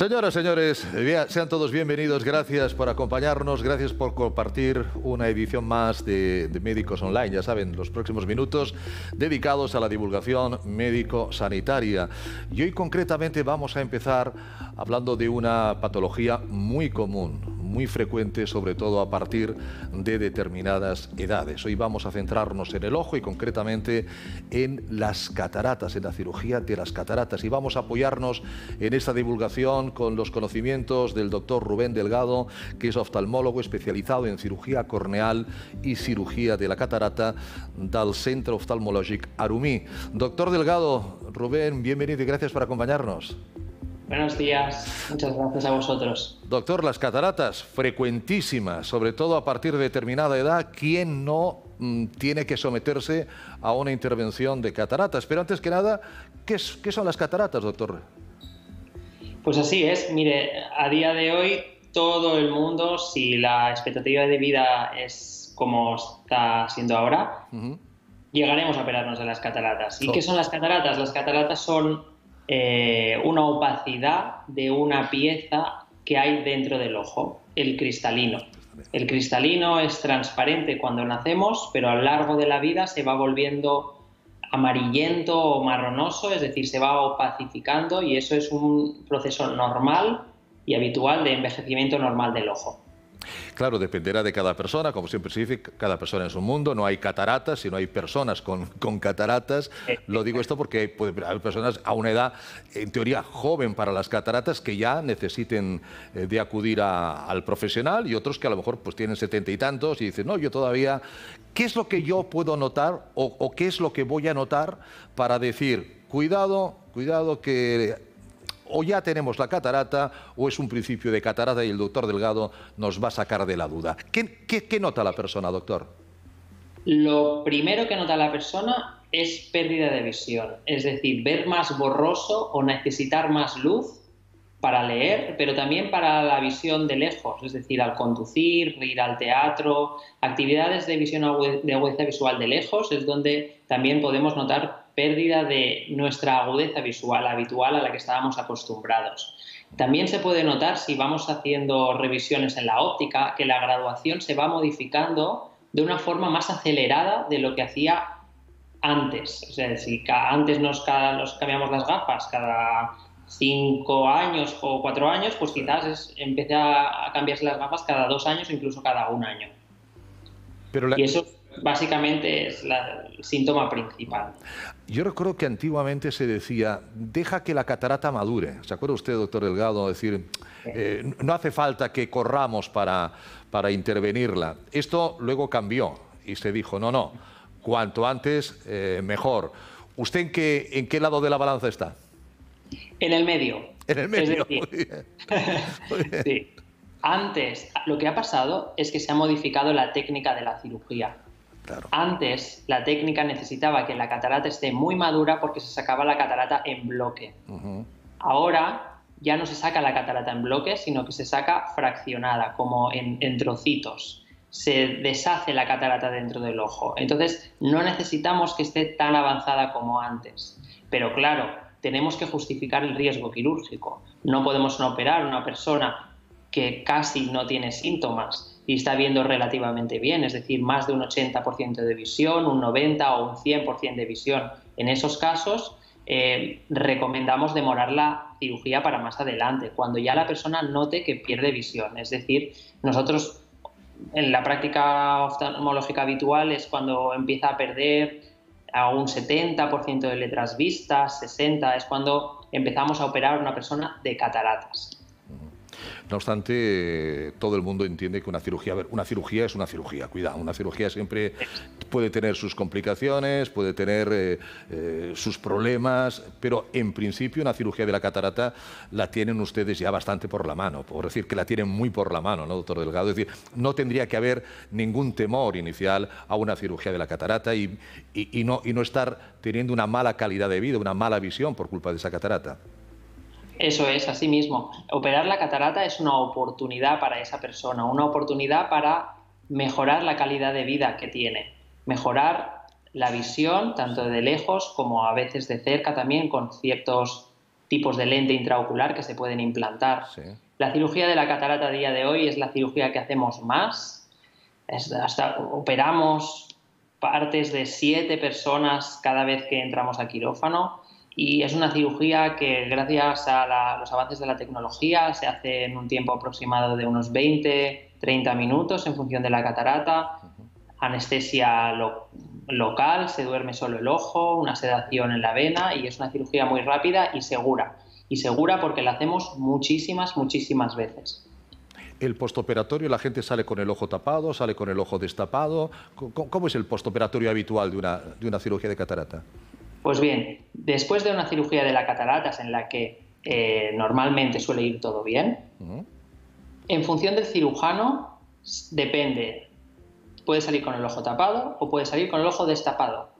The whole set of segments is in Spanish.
Señoras, señores, sean todos bienvenidos. Gracias por acompañarnos, gracias por compartir una edición más de Médicos Online. Ya saben, los próximos minutos dedicados a la divulgación médico-sanitaria. Y hoy concretamente vamos a empezar hablando de una patología muy común, muy frecuente, sobre todo a partir de determinadas edades. Hoy vamos a centrarnos en el ojo y concretamente en las cataratas, en la cirugía de las cataratas. Y vamos a apoyarnos en esta divulgación con los conocimientos del doctor Rubén Delgado, que es oftalmólogo especializado en cirugía corneal y cirugía de la catarata del Centre Oftalmològic Arumí. Doctor Delgado, Rubén, bienvenido y gracias por acompañarnos. Buenos días, muchas gracias a vosotros. Doctor, las cataratas, frecuentísimas, sobre todo a partir de determinada edad. ¿Quién no tiene que someterse a una intervención de cataratas? Pero antes que nada, ¿qué son las cataratas, doctor? Pues así es, mire, a día de hoy todo el mundo, si la expectativa de vida es como está siendo ahora, llegaremos a operarnos de las cataratas. ¿Y qué son las cataratas? Las cataratas son una opacidad de una pieza que hay dentro del ojo, el cristalino. El cristalino es transparente cuando nacemos, pero a lo largo de la vida se va volviendo amarillento o marronoso, es decir, se va opacificando, y eso es un proceso normal y habitual de envejecimiento normal del ojo. Claro, dependerá de cada persona, como siempre se dice, cada persona es un mundo, no hay cataratas, sino hay personas con cataratas. Lo digo esto porque puede haber personas a una edad, en teoría, joven para las cataratas, que ya necesiten de acudir al profesional, y otros que a lo mejor pues tienen 70 y tantos y dicen, no, yo todavía... ¿Qué es lo que yo puedo notar o qué es lo que voy a notar para decir, cuidado, cuidado que... o ya tenemos la catarata o es un principio de catarata y el doctor Delgado nos va a sacar de la duda? ¿Qué nota la persona, doctor? Lo primero que nota la persona es pérdida de visión, es decir, ver más borroso o necesitar más luz para leer, pero también para la visión de lejos, es decir, al conducir, ir al teatro, actividades de visión de agudeza visual de lejos, es donde también podemos notar pérdida de nuestra agudeza visual habitual a la que estábamos acostumbrados. También se puede notar, si vamos haciendo revisiones en la óptica, que la graduación se va modificando de una forma más acelerada de lo que hacía antes. O sea, si antes nos cambiamos las gafas cada 5 años o 4 años, pues quizás empieza a cambiarse las gafas cada 2 años o incluso cada 1 año. Y eso básicamente es el síntoma principal. Yo recuerdo que antiguamente se decía, deja que la catarata madure. ¿Se acuerda usted, doctor Delgado? Es decir, no hace falta que corramos para intervenirla. Esto luego cambió y se dijo, no, cuanto antes mejor. ¿Usted en qué lado de la balanza está? En el medio. En el medio. Es decir, muy bien. Sí. Antes, lo que ha pasado es que se ha modificado la técnica de la cirugía. Claro. Antes, la técnica necesitaba que la catarata esté muy madura porque se sacaba la catarata en bloque. Ahora ya no se saca la catarata en bloque, sino que se saca fraccionada, como en trocitos. Se deshace la catarata dentro del ojo. Entonces, no necesitamos que esté tan avanzada como antes. Pero claro, tenemos que justificar el riesgo quirúrgico. No podemos operar a una persona que casi no tiene síntomas y está viendo relativamente bien, es decir, más de un 80% de visión, un 90% o un 100% de visión. En esos casos recomendamos demorar la cirugía para más adelante, cuando ya la persona note que pierde visión. Es decir, nosotros en la práctica oftalmológica habitual es cuando empieza a perder a un 70% de letras vistas, 60%, es cuando empezamos a operar a una persona de cataratas. No obstante, todo el mundo entiende que una cirugía es una cirugía, cuidado, una cirugía siempre puede tener sus complicaciones, puede tener sus problemas, pero en principio una cirugía de la catarata la tienen ustedes ya bastante por la mano, por decir que la tienen muy por la mano, ¿no, doctor Delgado? Es decir, no tendría que haber ningún temor inicial a una cirugía de la catarata y no estar teniendo una mala calidad de vida, una mala visión por culpa de esa catarata. Eso es, así mismo. Operar la catarata es una oportunidad para esa persona, una oportunidad para mejorar la calidad de vida que tiene, mejorar la visión, tanto de lejos como a veces de cerca también, con ciertos tipos de lente intraocular que se pueden implantar. Sí. La cirugía de la catarata a día de hoy es la cirugía que hacemos más. Hasta operamos partes de 7 personas cada vez que entramos a quirófano, y es una cirugía que, gracias a los avances de la tecnología, se hace en un tiempo aproximado de unos 20-30 minutos en función de la catarata. Anestesia local, se duerme solo el ojo, una sedación en la vena, y es una cirugía muy rápida y segura. Y segura porque la hacemos muchísimas veces. El postoperatorio, la gente sale con el ojo tapado, sale con el ojo destapado. ¿Cómo es el postoperatorio habitual de una cirugía de catarata? Pues bien, después de una cirugía de la catarata, en la que normalmente suele ir todo bien, en función del cirujano depende. Puede salir con el ojo tapado o puede salir con el ojo destapado.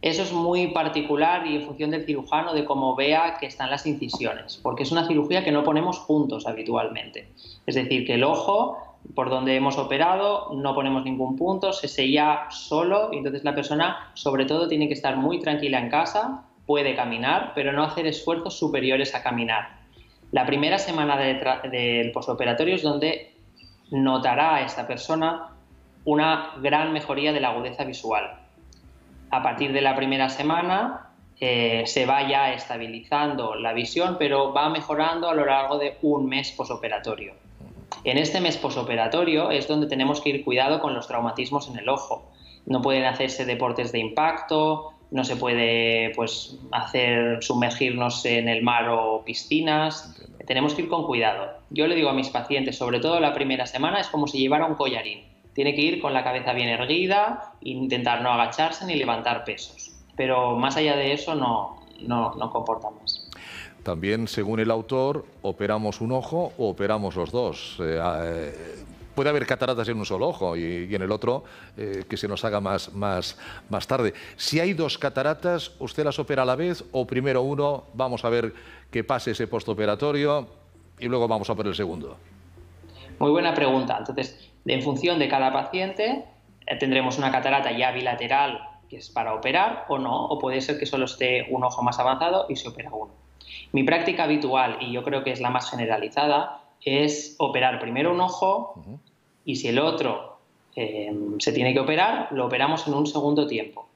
Eso es muy particular y en función del cirujano, de cómo vea que están las incisiones, porque es una cirugía que no ponemos juntos habitualmente. Es decir, que el ojo, por donde hemos operado, no ponemos ningún punto, se sella solo, y entonces la persona sobre todo tiene que estar muy tranquila en casa, puede caminar, pero no hacer esfuerzos superiores a caminar. La primera semana del postoperatorio es donde notará a esta persona una gran mejoría de la agudeza visual. A partir de la primera semana se va ya estabilizando la visión, pero va mejorando a lo largo de un mes posoperatorio. En este mes posoperatorio es donde tenemos que ir cuidado con los traumatismos en el ojo. No pueden hacerse deportes de impacto, no se puede sumergirnos en el mar o piscinas. Entiendo. Tenemos que ir con cuidado. Yo le digo a mis pacientes, sobre todo la primera semana, es como si llevara un collarín. Tiene que ir con la cabeza bien erguida e intentar no agacharse ni levantar pesos. Pero más allá de eso no comporta más. También, según el autor, operamos un ojo o operamos los dos. Puede haber cataratas en un solo ojo y en el otro que se nos haga más tarde. Si hay 2 cataratas, ¿usted las opera a la vez o primero uno, vamos a ver que pase ese postoperatorio y luego vamos a por el segundo? Muy buena pregunta. Entonces, en función de cada paciente, tendremos una catarata ya bilateral, que es para operar o no, o puede ser que solo esté un ojo más avanzado y se opera uno. Mi práctica habitual, y yo creo que es la más generalizada, es operar primero un ojo y si el otro se tiene que operar, lo operamos en un segundo tiempo.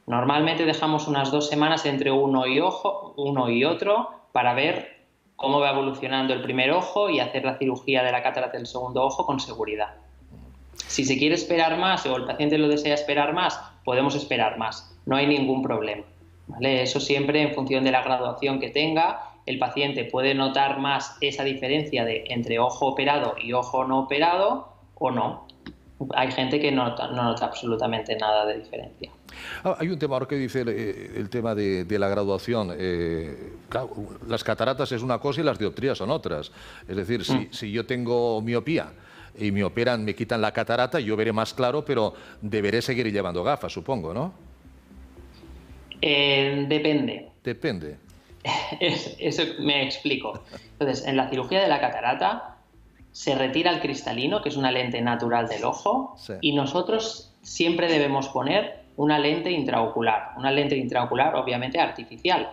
Normalmente dejamos unas 2 semanas entre uno y otro para ver cómo va evolucionando el primer ojo y hacer la cirugía de la catarata del segundo ojo con seguridad. Si se quiere esperar más o el paciente lo desea esperar más, podemos esperar más. No hay ningún problema, ¿vale? Eso siempre en función de la graduación que tenga. El paciente puede notar más esa diferencia entre ojo operado y ojo no operado o no. Hay gente que no nota absolutamente nada de diferencia. Hay un tema ahora que dice el tema de la graduación. Claro, las cataratas es una cosa y las dioptrías son otras. Es decir, si yo tengo miopía y me operan, me quitan la catarata, yo veré más claro, pero deberé seguir llevando gafas, supongo, ¿no? Depende. Depende. Eso me explico. Entonces, en la cirugía de la catarata se retira el cristalino, que es una lente natural del ojo, sí. Y nosotros siempre debemos poner una lente intraocular obviamente artificial.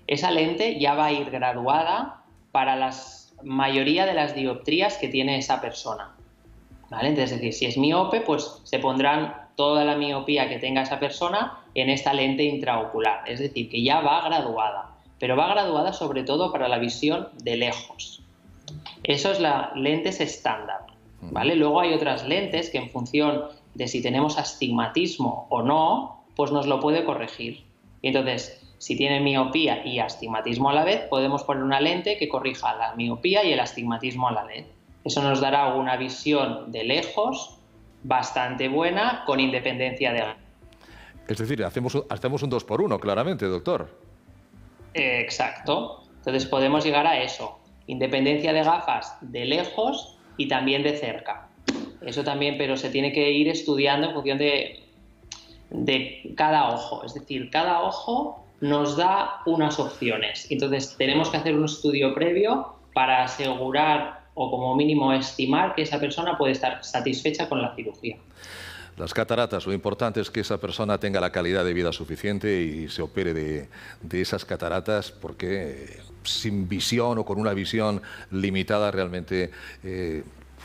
Esa lente ya va a ir graduada para la mayoría de las dioptrías que tiene esa persona, ¿vale? Entonces, es decir, si es miope, pues se pondrán toda la miopía que tenga esa persona en esta lente intraocular, es decir, que ya va graduada, pero va graduada sobre todo para la visión de lejos. Eso es la lentes estándar, ¿vale? Luego hay otras lentes que en función de si tenemos astigmatismo o no, pues nos lo puede corregir. Y entonces, si tiene miopía y astigmatismo a la vez, podemos poner una lente que corrija la miopía y el astigmatismo a la vez. Eso nos dará una visión de lejos bastante buena, con independencia de... Es decir, hacemos un 2x1, claramente, doctor. Exacto. Entonces podemos llegar a eso. Independencia de gafas de lejos y también de cerca. Eso también, pero se tiene que ir estudiando en función de cada ojo. Es decir, cada ojo nos da unas opciones. Entonces tenemos que hacer un estudio previo para asegurar o como mínimo estimar que esa persona puede estar satisfecha con la cirugía. Las cataratas, lo importante es que esa persona tenga la calidad de vida suficiente y se opere de esas cataratas, porque sin visión o con una visión limitada realmente,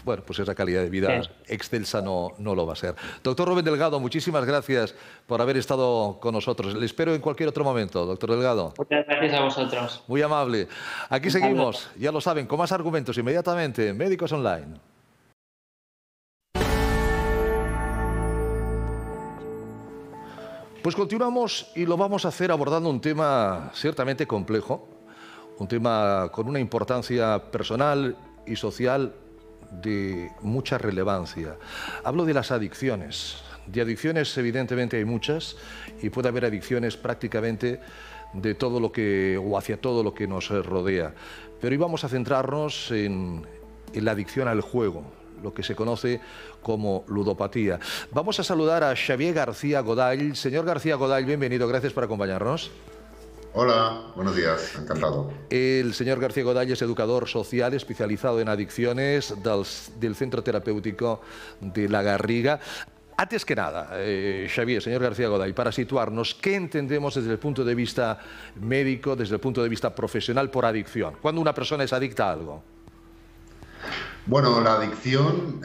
bueno, pues esa calidad de vida excelsa no lo va a ser. Doctor Rubén Delgado, muchísimas gracias por haber estado con nosotros. Le espero en cualquier otro momento, doctor Delgado. Muchas gracias a vosotros. Muy amable. Aquí seguimos, ya lo saben, con más argumentos inmediatamente en Médicos Online. Pues continuamos y lo vamos a hacer abordando un tema ciertamente complejo, un tema con una importancia personal y social de mucha relevancia. Hablo de las adicciones. De adicciones evidentemente hay muchas y puede haber adicciones prácticamente de todo lo que, o hacia todo lo que nos rodea. Pero hoy vamos a centrarnos en la adicción al juego, lo que se conoce como ludopatía. Vamos a saludar a Xavier García Godall. Señor García Godall, bienvenido, gracias por acompañarnos. Hola, buenos días, encantado. El señor García Godall es educador social especializado en adicciones del Centro Terapéutico de La Garriga. Antes que nada, Xavier, señor García Godall, para situarnos, ¿qué entendemos desde el punto de vista médico, desde el punto de vista profesional por adicción? ¿Cuándo una persona es adicta a algo? Bueno, la adicción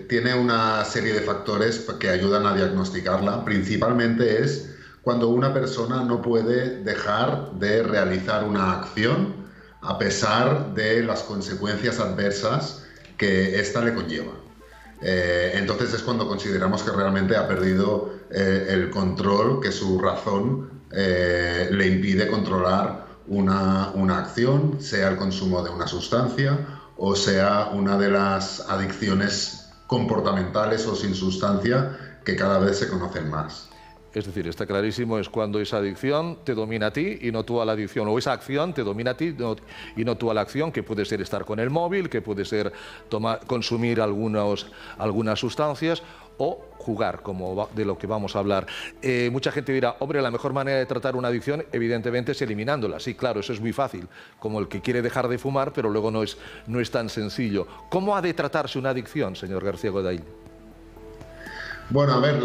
tiene una serie de factores que ayudan a diagnosticarla. Principalmente es cuando una persona no puede dejar de realizar una acción a pesar de las consecuencias adversas que ésta le conlleva. Entonces es cuando consideramos que realmente ha perdido el control, que su razón le impide controlar una acción, sea el consumo de una sustancia o sea una de las adicciones comportamentales o sin sustancia que cada vez se conocen más. Es decir, está clarísimo, es cuando esa adicción te domina a ti y no tú a la adicción, o esa acción te domina a ti y no tú a la acción, que puede ser estar con el móvil, que puede ser consumir algunas sustancias o jugar, como de lo que vamos a hablar. Mucha gente dirá, hombre, la mejor manera de tratar una adicción evidentemente es eliminándola. Sí, claro, eso es muy fácil, como el que quiere dejar de fumar, pero luego no es tan sencillo. ¿Cómo ha de tratarse una adicción, señor García Godall? Bueno, a ver,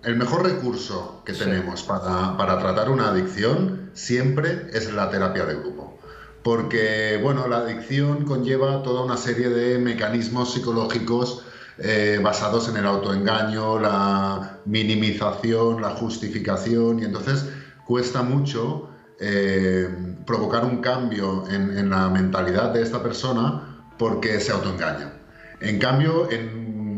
el mejor recurso que tenemos para tratar una adicción siempre es la terapia de grupo. Porque, bueno, la adicción conlleva toda una serie de mecanismos psicológicos basados en el autoengaño, la minimización, la justificación, y entonces cuesta mucho provocar un cambio en la mentalidad de esta persona porque se autoengaña. En cambio,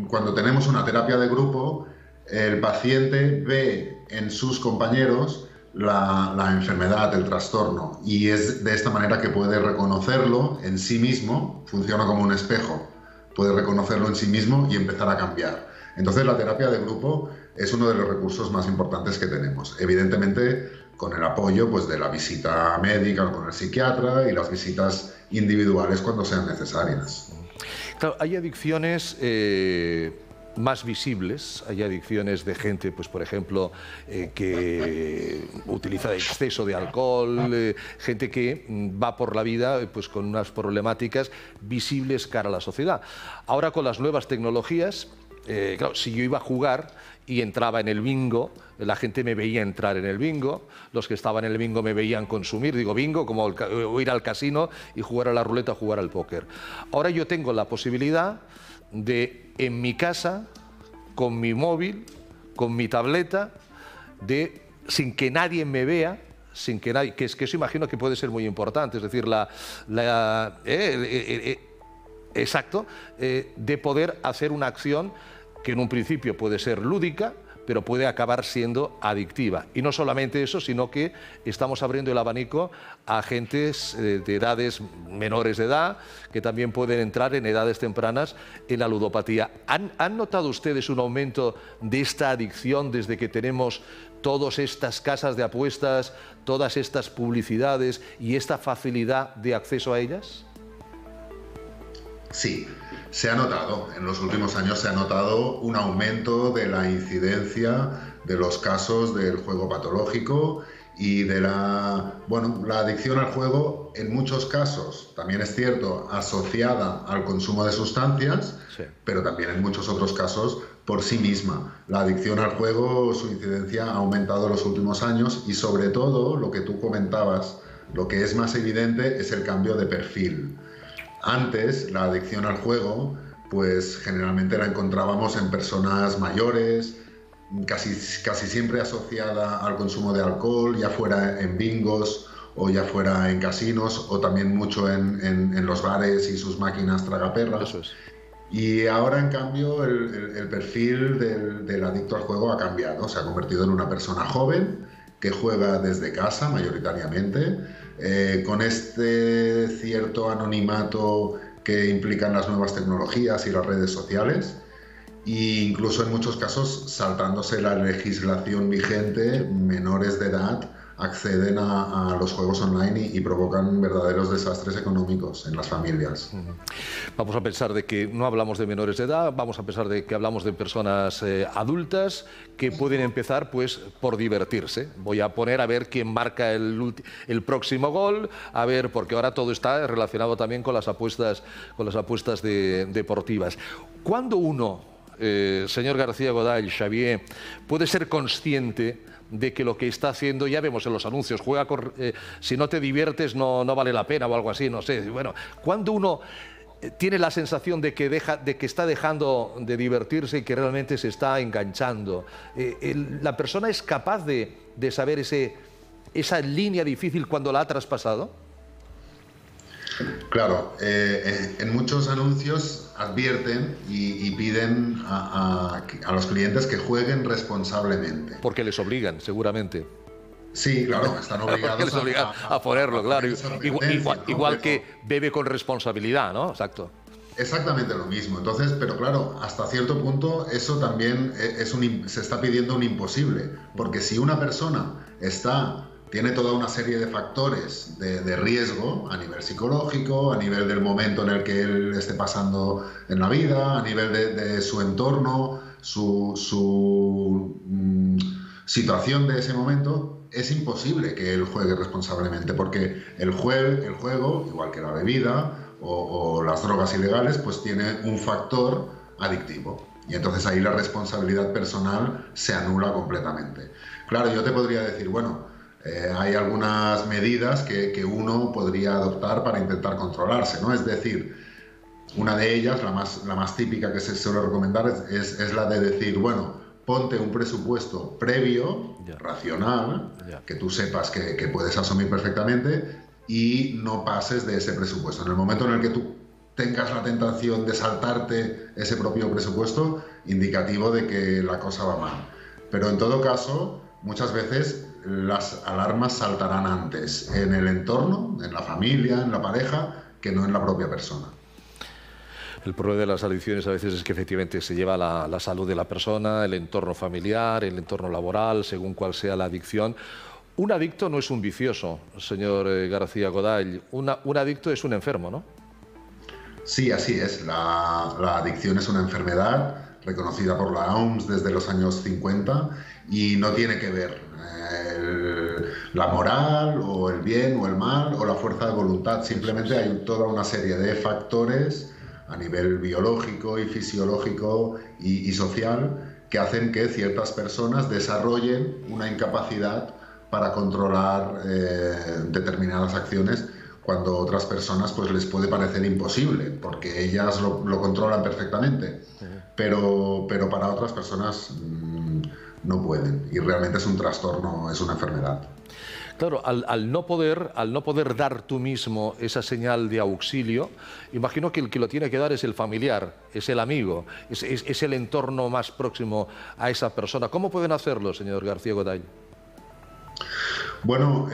cuando tenemos una terapia de grupo, el paciente ve en sus compañeros la enfermedad, el trastorno, y es de esta manera que puede reconocerlo en sí mismo, funciona como un espejo, puede reconocerlo en sí mismo y empezar a cambiar. Entonces la terapia de grupo es uno de los recursos más importantes que tenemos, evidentemente con el apoyo pues, de la visita médica con el psiquiatra y las visitas individuales cuando sean necesarias. Claro, hay adicciones más visibles, hay adicciones de gente, pues por ejemplo, que utiliza exceso de alcohol, gente que va por la vida pues con unas problemáticas visibles cara a la sociedad. Ahora con las nuevas tecnologías, claro, si yo iba a jugar y entraba en el bingo, la gente me veía entrar en el bingo, los que estaban en el bingo me veían consumir, digo bingo, como ir al casino y jugar a la ruleta, jugar al póker. Ahora yo tengo la posibilidad de, en mi casa, con mi móvil, con mi tableta, sin que nadie me vea, sin que nadie, que eso imagino que puede ser muy importante, es decir, exacto, de poder hacer una acción que en un principio puede ser lúdica, pero puede acabar siendo adictiva. Y no solamente eso, sino que estamos abriendo el abanico a agentes de edades menores de edad, que también pueden entrar en edades tempranas en la ludopatía. ¿Han notado ustedes un aumento de esta adicción desde que tenemos todas estas casas de apuestas, todas estas publicidades y esta facilidad de acceso a ellas? Sí, se ha notado, en los últimos años se ha notado un aumento de la incidencia de los casos del juego patológico y de la adicción al juego, en muchos casos, también es cierto, asociada al consumo de sustancias, sí, pero también en muchos otros casos por sí misma. La adicción al juego, su incidencia ha aumentado en los últimos años y sobre todo, lo que tú comentabas, lo que es más evidente es el cambio de perfil. Antes, la adicción al juego, pues generalmente la encontrábamos en personas mayores, casi siempre asociada al consumo de alcohol, ya fuera en bingos o ya fuera en casinos, o también mucho en los bares y sus máquinas tragaperras. Eso es. Y ahora, en cambio, el perfil del adicto al juego ha cambiado. Se ha convertido en una persona joven que juega desde casa mayoritariamente, con este cierto anonimato que implican las nuevas tecnologías y las redes sociales, e incluso en muchos casos, saltándose la legislación vigente, menores de edad acceden a los juegos online y provocan verdaderos desastres económicos en las familias. Vamos a pensar de que no hablamos de menores de edad, vamos a pensar de que hablamos de personas adultas que pueden empezar pues por divertirse. Voy a poner a ver quién marca el próximo gol, a ver, porque ahora todo está relacionado también con las apuestas deportivas. ¿Cuándo uno, señor García Godall, Xavier, puede ser consciente de que lo que está haciendo, ya vemos en los anuncios, si no te diviertes no vale la pena o algo así, no sé? Bueno, ¿cuándo uno tiene la sensación de que está dejando de divertirse y que realmente se está enganchando? ¿La persona es capaz de saber esa línea difícil cuando la ha traspasado? Claro, en muchos anuncios advierten y piden a los clientes que jueguen responsablemente. Porque les obligan, seguramente. Sí, claro, están obligados les obligan a ponerlo, claro. Igual que bebe con responsabilidad, ¿no? Exacto. Exactamente lo mismo. Entonces, pero claro, hasta cierto punto eso también se está pidiendo un imposible. Porque si una persona tiene toda una serie de factores de riesgo a nivel psicológico, a nivel del momento en el que él esté pasando en la vida, a nivel de su entorno, su situación de ese momento, es imposible que él juegue responsablemente, porque el juego, igual que la bebida o las drogas ilegales, pues tiene un factor adictivo. Y entonces ahí la responsabilidad personal se anula completamente. Claro, yo te podría decir, bueno, hay algunas medidas que uno podría adoptar para intentar controlarse, ¿no? Es decir, una de ellas, la más típica que se suele recomendar, es la de decir, bueno, ponte un presupuesto previo, racional, que tú sepas que puedes asumir perfectamente, y no pases de ese presupuesto. En el momento en el que tú tengas la tentación de saltarte ese propio presupuesto, indicativo de que la cosa va mal. Pero en todo caso, muchas veces las alarmas saltarán antes en el entorno, en la familia, en la pareja, que no en la propia persona. El problema de las adicciones a veces es que efectivamente se lleva la salud de la persona, el entorno familiar, el entorno laboral, según cuál sea la adicción. Un adicto no es un vicioso, señor García Godall. Un adicto es un enfermo, ¿no? Sí, así es. La adicción es una enfermedad reconocida por la OMS desde los años 50 y no tiene que ver la moral o el bien o el mal o la fuerza de voluntad. Simplemente hay toda una serie de factores a nivel biológico y fisiológico y social que hacen que ciertas personas desarrollen una incapacidad para controlar determinadas acciones, cuando otras personas pues les puede parecer imposible, porque ellas lo controlan perfectamente, pero para otras personas no pueden, y realmente es un trastorno, es una enfermedad. Claro, al no poder dar tú mismo esa señal de auxilio, imagino que el que lo tiene que dar es el familiar, es el amigo, es el entorno más próximo a esa persona. ¿Cómo pueden hacerlo, señor García Godall? Bueno,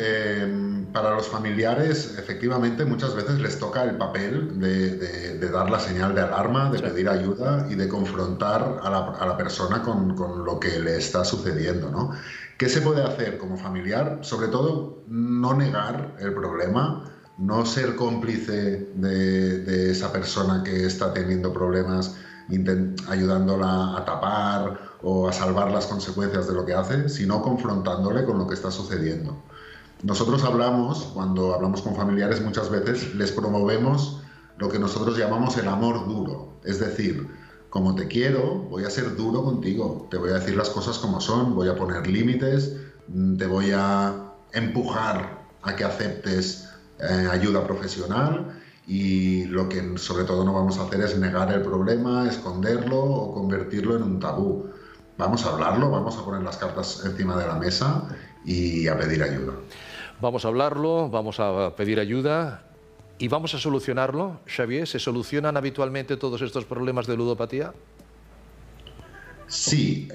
para los familiares, efectivamente, muchas veces les toca el papel de dar la señal de alarma, de pedir ayuda y de confrontar a la persona con lo que le está sucediendo, ¿no? ¿Qué se puede hacer como familiar? Sobre todo, no negar el problema, no ser cómplice de esa persona que está teniendo problemas, ayudándola a tapar o a salvar las consecuencias de lo que hace, sino confrontándole con lo que está sucediendo. Nosotros hablamos, cuando hablamos con familiares, muchas veces les promovemos lo que nosotros llamamos el amor duro. Es decir, como te quiero, voy a ser duro contigo, te voy a decir las cosas como son, voy a poner límites, te voy a empujar a que aceptes ayuda profesional, y lo que sobre todo no vamos a hacer es negar el problema, esconderlo o convertirlo en un tabú. Vamos a hablarlo, vamos a poner las cartas encima de la mesa y a pedir ayuda. Vamos a hablarlo, vamos a pedir ayuda y vamos a solucionarlo. Xavier, ¿se solucionan habitualmente todos estos problemas de ludopatía? Sí,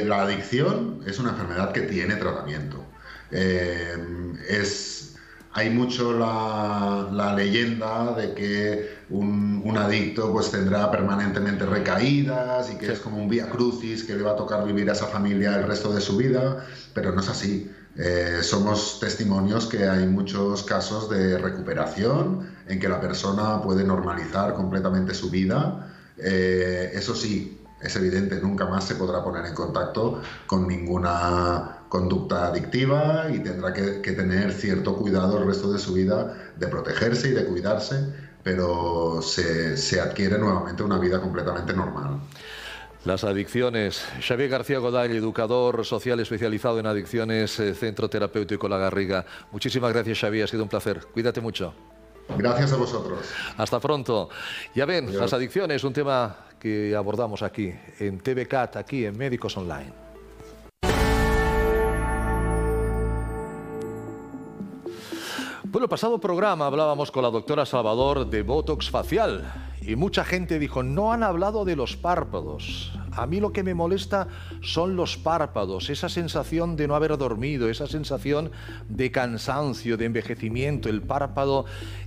la adicción es una enfermedad que tiene tratamiento. Hay mucho la leyenda de que un adicto pues tendrá permanentemente recaídas y que es como un vía crucis que le va a tocar vivir a esa familia el resto de su vida, pero no es así. Somos testimonios que hay muchos casos de recuperación en que la persona puede normalizar completamente su vida. Eso sí, es evidente, nunca más se podrá poner en contacto con ninguna conducta adictiva y tendrá que tener cierto cuidado el resto de su vida de protegerse y de cuidarse, pero se adquiere nuevamente una vida completamente normal. Las adicciones. Xavier García Godall, educador social especializado en adicciones, Centro Terapéutico La Garriga. Muchísimas gracias, Xavier, ha sido un placer. Cuídate mucho. Gracias a vosotros. Hasta pronto. Ya ven, Adiós. Las adicciones, un tema que abordamos aquí, en TVCAT, aquí en Médicos Online. Bueno, el pasado programa hablábamos con la doctora Salvador de Botox facial y mucha gente dijo, no han hablado de los párpados. A mí lo que me molesta son los párpados, esa sensación de no haber dormido, esa sensación de cansancio, de envejecimiento, el párpado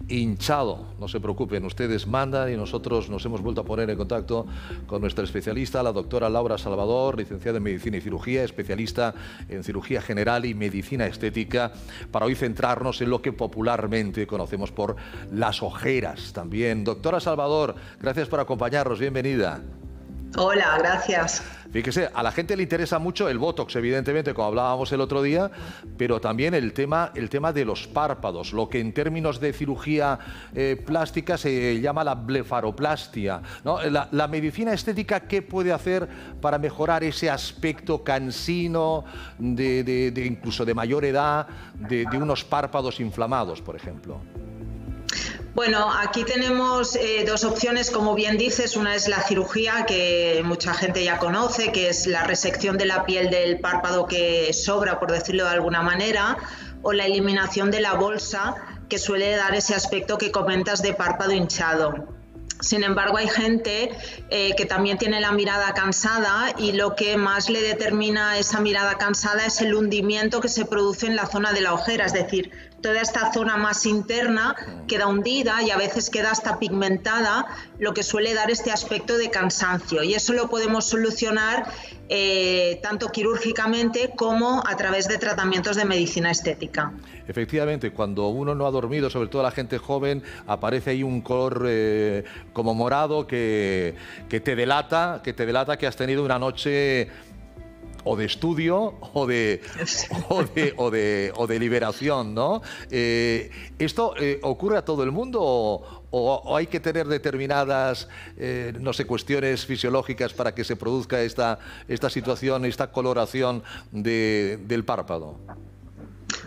hinchado. No se preocupen, ustedes mandan y nosotros nos hemos vuelto a poner en contacto con nuestra especialista, la doctora Laura Salvador, licenciada en Medicina y Cirugía, especialista en Cirugía General y Medicina Estética, para hoy centrarnos en lo que popularmente conocemos por las ojeras también. Doctora Salvador, gracias por acompañarnos, bienvenida. Hola, gracias. Fíjese, a la gente le interesa mucho el Botox, evidentemente, como hablábamos el otro día, pero también el tema de los párpados, lo que en términos de cirugía plástica se llama la blefaroplastia, ¿no? La medicina estética, ¿qué puede hacer para mejorar ese aspecto cansino, incluso de mayor edad, de unos párpados inflamados, por ejemplo? Bueno, aquí tenemos dos opciones, como bien dices. Una es la cirugía, que mucha gente ya conoce, que es la resección de la piel del párpado que sobra, por decirlo de alguna manera, o la eliminación de la bolsa, que suele dar ese aspecto que comentas de párpado hinchado. Sin embargo, hay gente que también tiene la mirada cansada y lo que más le determina esa mirada cansada es el hundimiento que se produce en la zona de la ojera, es decir, toda esta zona más interna queda hundida y a veces queda hasta pigmentada, lo que suele dar este aspecto de cansancio. Y eso lo podemos solucionar tanto quirúrgicamente como a través de tratamientos de medicina estética. Efectivamente, cuando uno no ha dormido, sobre todo la gente joven, aparece ahí un color como morado que te delata que has tenido una noche o de estudio o de liberación, ¿no? ¿Esto ocurre a todo el mundo o hay que tener determinadas, no sé, cuestiones fisiológicas para que se produzca esta situación, esta coloración del párpado?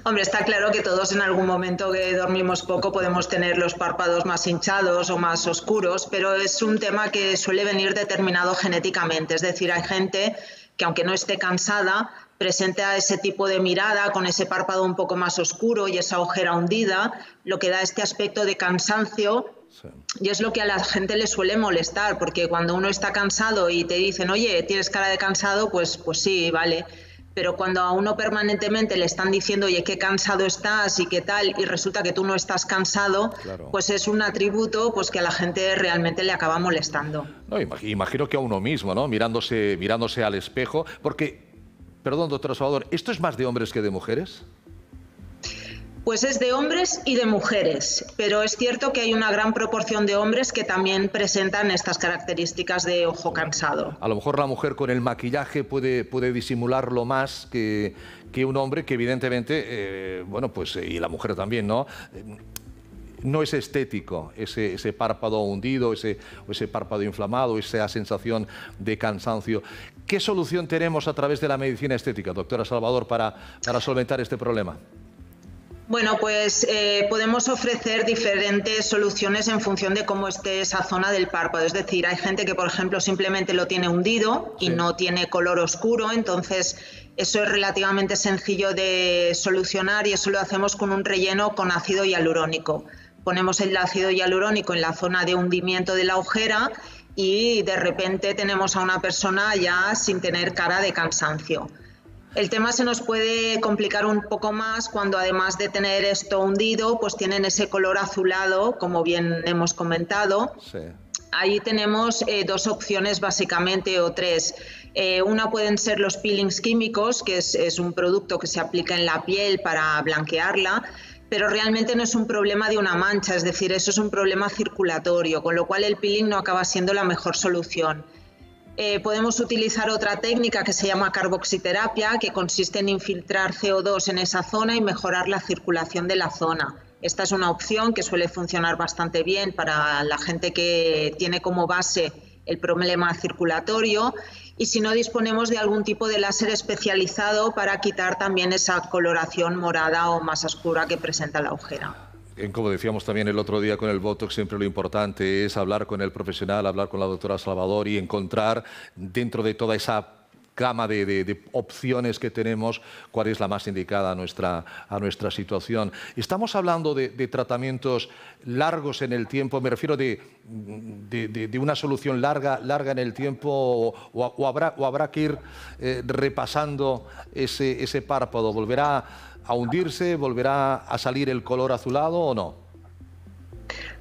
Hombre, está claro que todos en algún momento que dormimos poco podemos tener los párpados más hinchados o más oscuros, pero es un tema que suele venir determinado genéticamente. Es decir, hay gente que aunque no esté cansada, presenta ese tipo de mirada con ese párpado un poco más oscuro y esa ojera hundida, lo que da este aspecto de cansancio. Sí. Y es lo que a la gente le suele molestar, porque cuando uno está cansado y te dicen, oye, ¿tienes cara de cansado? Pues sí, vale. Pero cuando a uno permanentemente le están diciendo, oye, qué cansado estás y qué tal, y resulta que tú no estás cansado, claro, pues es un atributo pues que a la gente realmente le acaba molestando. No, imagino que a uno mismo, ¿no? Mirándose al espejo, porque, perdón, doctora Salvador, ¿esto es más de hombres que de mujeres? Pues es de hombres y de mujeres, pero es cierto que hay una gran proporción de hombres que también presentan estas características de ojo cansado. A lo mejor la mujer con el maquillaje puede disimularlo más que un hombre que evidentemente, bueno, pues y la mujer también, ¿no? No es estético ese párpado hundido, ese párpado inflamado, esa sensación de cansancio. ¿Qué solución tenemos a través de la medicina estética, doctora Salvador, para solventar este problema? Bueno, pues podemos ofrecer diferentes soluciones en función de cómo esté esa zona del párpado. Es decir, hay gente que, por ejemplo, simplemente lo tiene hundido y no tiene color oscuro, entonces eso es relativamente sencillo de solucionar y eso lo hacemos con un relleno con ácido hialurónico. Ponemos el ácido hialurónico en la zona de hundimiento de la ojera y de repente tenemos a una persona ya sin tener cara de cansancio. El tema se nos puede complicar un poco más cuando además de tener esto hundido, pues tienen ese color azulado, como bien hemos comentado. Sí. Ahí tenemos dos opciones básicamente, o tres. Una pueden ser los peelings químicos, que es un producto que se aplica en la piel para blanquearla, pero realmente no es un problema de una mancha, es decir, eso es un problema circulatorio, con lo cual el peeling no acaba siendo la mejor solución. Podemos utilizar otra técnica que se llama carboxiterapia, que consiste en infiltrar CO2 en esa zona y mejorar la circulación de la zona. Esta es una opción que suele funcionar bastante bien para la gente que tiene como base el problema circulatorio, y si no, disponemos de algún tipo de láser especializado para quitar también esa coloración morada o más oscura que presenta la ojera. Como decíamos también el otro día con el Botox, siempre lo importante es hablar con el profesional, hablar con la doctora Salvador y encontrar dentro de toda esa gama de opciones que tenemos cuál es la más indicada a nuestra situación. Estamos hablando de tratamientos largos en el tiempo, me refiero de una solución larga en el tiempo, o habrá que ir repasando ese párpado. ¿Volverá a hundirse, volverá a salir el color azulado o no?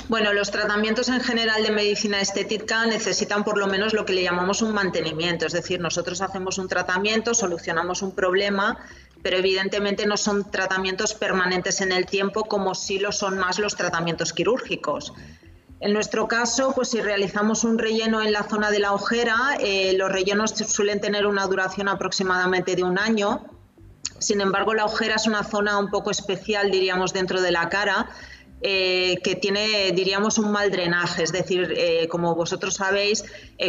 Bueno, los tratamientos en general de medicina estética necesitan por lo menos lo que le llamamos un mantenimiento, es decir, nosotros hacemos un tratamiento, solucionamos un problema, pero evidentemente no son tratamientos permanentes en el tiempo como sí lo son más los tratamientos quirúrgicos. En nuestro caso, pues si realizamos un relleno en la zona de la ojera, los rellenos suelen tener una duración aproximadamente de 1 año. Sin embargo, la ojera es una zona un poco especial, diríamos, dentro de la cara, que tiene, diríamos, un mal drenaje. Es decir, como vosotros sabéis,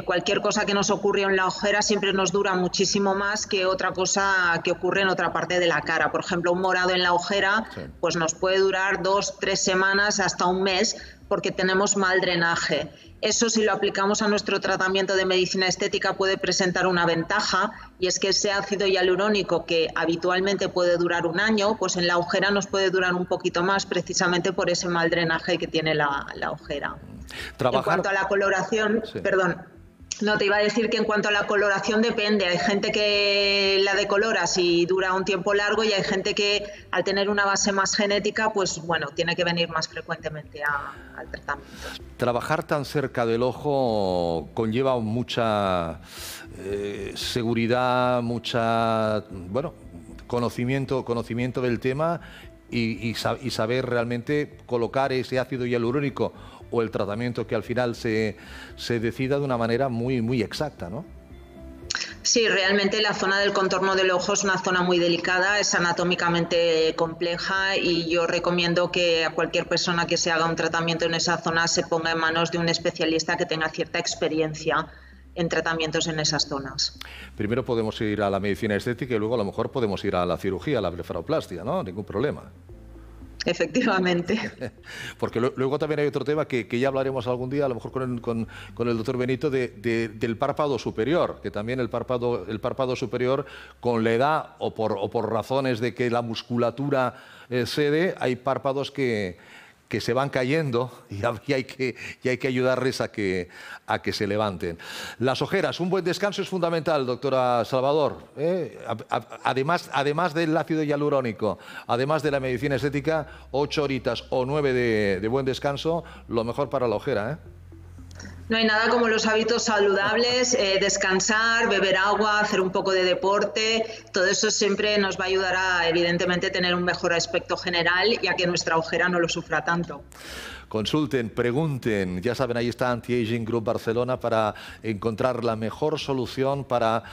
cualquier cosa que nos ocurre en la ojera siempre nos dura muchísimo más que otra cosa que ocurre en otra parte de la cara. Por ejemplo, un morado en la ojera pues nos puede durar 2, 3 semanas, hasta 1 mes, porque tenemos mal drenaje. Eso, si lo aplicamos a nuestro tratamiento de medicina estética, puede presentar una ventaja, y es que ese ácido hialurónico, que habitualmente puede durar 1 año, pues en la ojera nos puede durar un poquito más, precisamente por ese mal drenaje que tiene la ojera. En cuanto a la coloración, perdón, no, te iba a decir que en cuanto a la coloración depende. Hay gente que la decolora si dura un tiempo largo, y hay gente que, al tener una base más genética, pues bueno, tiene que venir más frecuentemente al tratamiento. Trabajar tan cerca del ojo conlleva mucha seguridad, mucha, bueno, conocimiento del tema y saber realmente colocar ese ácido hialurónico o el tratamiento que al final se decida de una manera muy exacta, ¿no? Sí, realmente la zona del contorno del ojo es una zona muy delicada, es anatómicamente compleja, y yo recomiendo que a cualquier persona que se haga un tratamiento en esa zona se ponga en manos de un especialista que tenga cierta experiencia en tratamientos en esas zonas. Primero podemos ir a la medicina estética y luego a lo mejor podemos ir a la cirugía, a la blefaroplastia, ¿no? Ningún problema. Efectivamente. Porque luego también hay otro tema que ya hablaremos algún día, a lo mejor con el doctor Benito, del párpado superior, que también el párpado superior, con la edad o por razones de que la musculatura cede, hay párpados que se van cayendo y hay que ayudarles a que se levanten. Las ojeras, un buen descanso es fundamental, doctora Salvador. Además del ácido hialurónico, además de la medicina estética, 8 horitas o 9 de buen descanso, lo mejor para la ojera, ¿eh? No hay nada como los hábitos saludables, descansar, beber agua, hacer un poco de deporte, todo eso siempre nos va a ayudar a, evidentemente, tener un mejor aspecto general y a que nuestra ojera no lo sufra tanto. Consulten, pregunten, ya saben, ahí está Anti-Aging Group Barcelona para encontrar la mejor solución para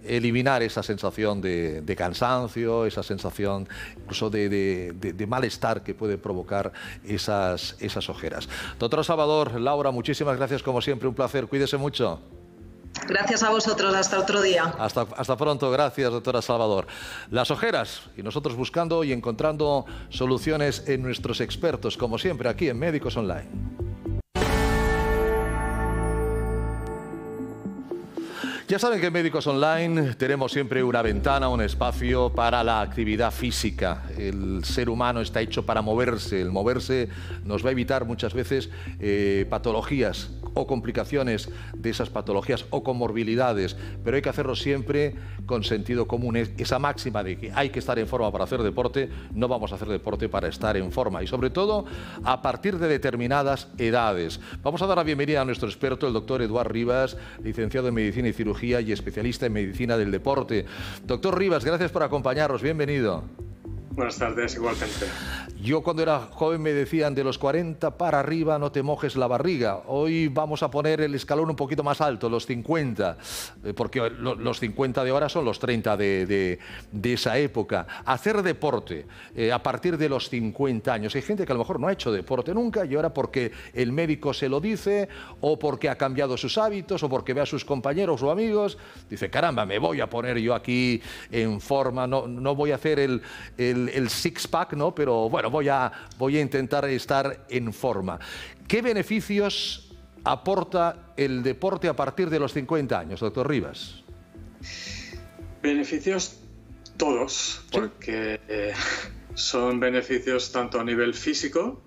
eliminar esa sensación de cansancio, esa sensación incluso de malestar que puede provocar esas ojeras. Doctora Salvador, Laura, muchísimas gracias como siempre, un placer, cuídese mucho. Gracias a vosotros, hasta otro día. Hasta pronto, gracias, doctora Salvador. Las ojeras, y nosotros buscando y encontrando soluciones en nuestros expertos, como siempre, aquí en Médicos Online. Ya saben que en Médicos Online tenemos siempre una ventana, un espacio para la actividad física. El ser humano está hecho para moverse. El moverse nos va a evitar muchas veces patologías o complicaciones de esas patologías o comorbilidades, pero hay que hacerlo siempre con sentido común. Esa máxima de que hay que estar en forma para hacer deporte, no vamos a hacer deporte para estar en forma, y sobre todo a partir de determinadas edades. Vamos a dar la bienvenida a nuestro experto, el doctor Eduard Rivas, licenciado en Medicina y Cirugía y especialista en Medicina del Deporte. Doctor Rivas, gracias por acompañarnos, bienvenido. Buenas tardes, igualmente. Yo cuando era joven me decían de los 40 para arriba no te mojes la barriga. Hoy vamos a poner el escalón un poquito más alto, los 50, porque los 50 de ahora son los 30 de esa época. Hacer deporte a partir de los 50 años. Hay gente que a lo mejor no ha hecho deporte nunca y ahora porque el médico se lo dice, o porque ha cambiado sus hábitos, o porque ve a sus compañeros o amigos, dice, caramba, me voy a poner yo aquí en forma, no voy a hacer el six-pack, ¿no? Pero bueno, voy a intentar estar en forma. ¿Qué beneficios aporta el deporte a partir de los 50 años, doctor Rivas? Beneficios todos, porque son beneficios tanto a nivel físico